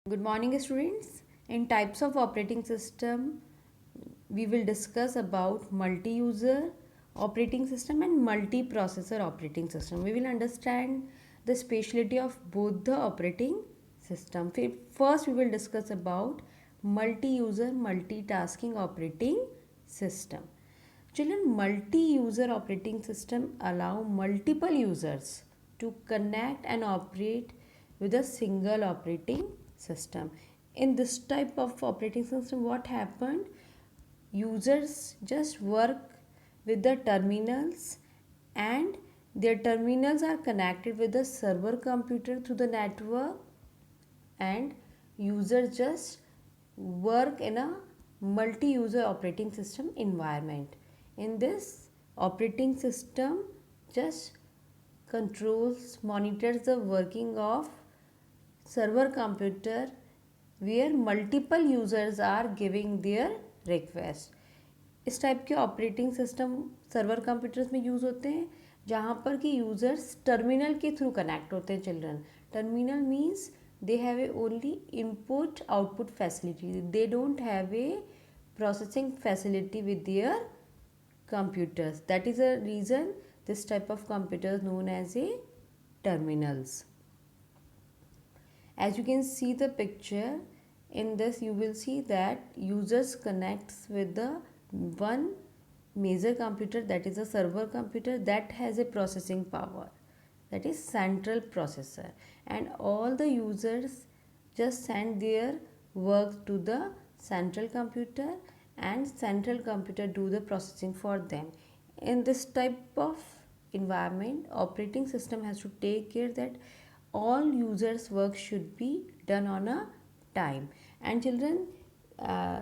Good morning, students. In types of operating system, we will discuss about multi-user operating system and multi-processor operating system. We will understand the speciality of both the operating system. First, we will discuss about multi-user multitasking operating system. Children, multi-user operating system allow multiple users to connect and operate with a single operating system. In this type of operating system, what happened? Users just work with the terminals, and their terminals are connected with the server computer through the network, and users just work in a multi-user operating system environment. In this operating system just controls, monitors the working of server computer where multiple users are giving their request. इस type के operating system server computers में use होते हैं जहाँ पर कि users terminal के through connect होते हैं children. Terminal means they have a only input output facility. They don't have a processing facility with their computers. That is a reason this type of computers known as a terminals. As you can see the picture, in this you will see that users connects with the one major computer, that is a server computer that has a processing power, that is central processor, and all the users just send their work to the central computer and central computer do the processing for them. In this type of environment, operating system has to take care that all users work should be done on a time. And children,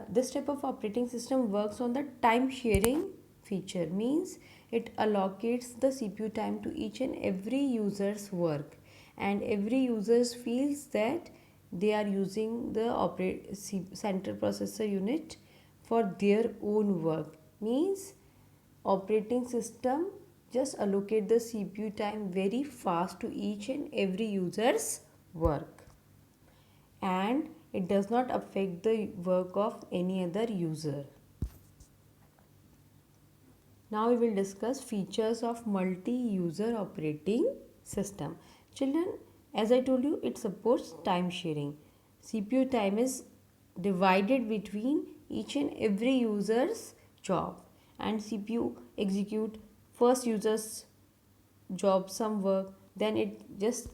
this type of operating system works on the time sharing feature, means it allocates the CPU time to each and every user's work, and every user feels that they are using the central processor unit for their own work. Means operating system just allocate the CPU time very fast to each and every user's work, and it does not affect the work of any other user. Now we will discuss features of multi-user operating system. Children, as I told you, it supports time sharing. CPU time is divided between each and every user's job, and CPU execute first user's job some work, then it just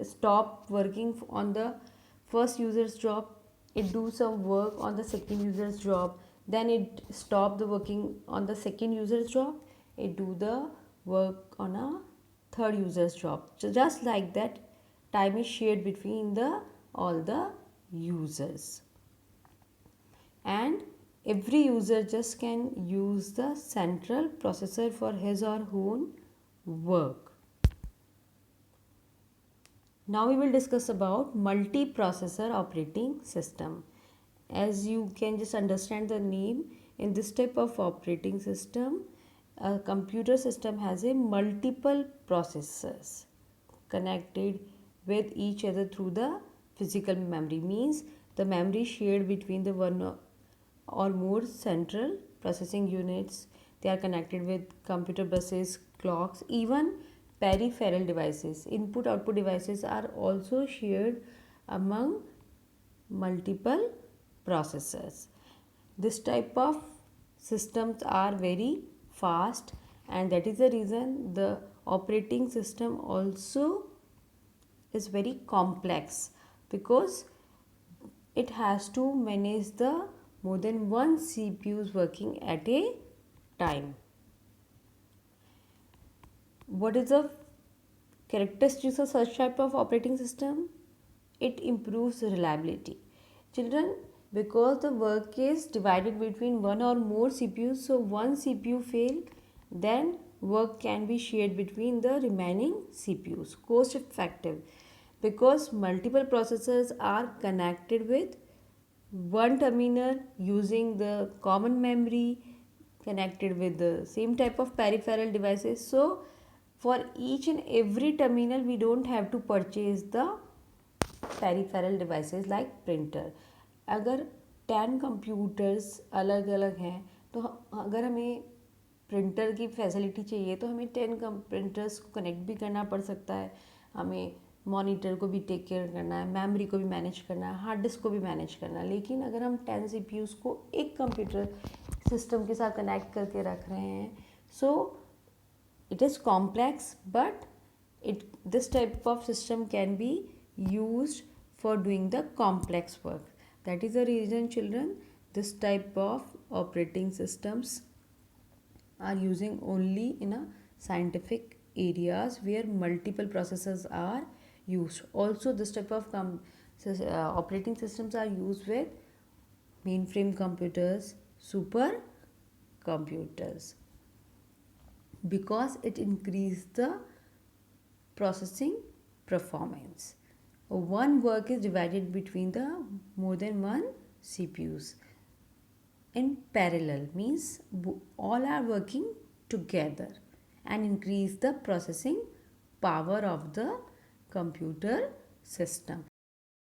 stop working on the first user's job, it do some work on the second user's job, then it stop the working on the second user's job, it do the work on a third user's job. So just like that, time is shared between the all the users, and every user just can use the central processor for his or her own work. Now we will discuss about multi-processor operating system. As you can just understand the name, in this type of operating system, a computer system has a multiple processors connected with each other through the physical memory. Means the memory shared between the one or more central processing units. They are connected with computer buses, clocks, even peripheral devices. Input output devices are also shared among multiple processors. This type of systems are very fast, and that is the reason the operating system also is very complex, because it has to manage the more than one CPUs working at a time. What is the characteristics of such type of operating system? It improves reliability. Children, because the work is divided between one or more CPUs, so one CPU fail, then work can be shared between the remaining CPUs. Cost effective, because multiple processors are connected with one terminal using the common memory, connected with the same type of peripheral devices. So for each and every terminal we don't have to purchase the peripheral devices like printer. अगर 10 computers अलग अलग हैं तो अगर हमें printer की facility चाहिए तो हमें 10 प्रिंटर्स को कनेक्ट भी करना पड़ सकता है, हमें मॉनिटर को भी टेक केयर करना है, मेमोरी को भी मैनेज करना है, हार्ड डिस्क को भी मैनेज करना है. लेकिन अगर हम 10 CPUs को एक कंप्यूटर सिस्टम के साथ कनेक्ट करके रख रहे हैं, सो it is complex, but this type of system can be used for doing the complex work. That is the reason, children, this type of operating systems are using only in a scientific areas where multiple processors are used. Also, this type of operating systems are used with mainframe computers, super computers, because it increases the processing performance. One work is divided between the more than one CPUs in parallel, means all are working together and increase the processing power of the computer system.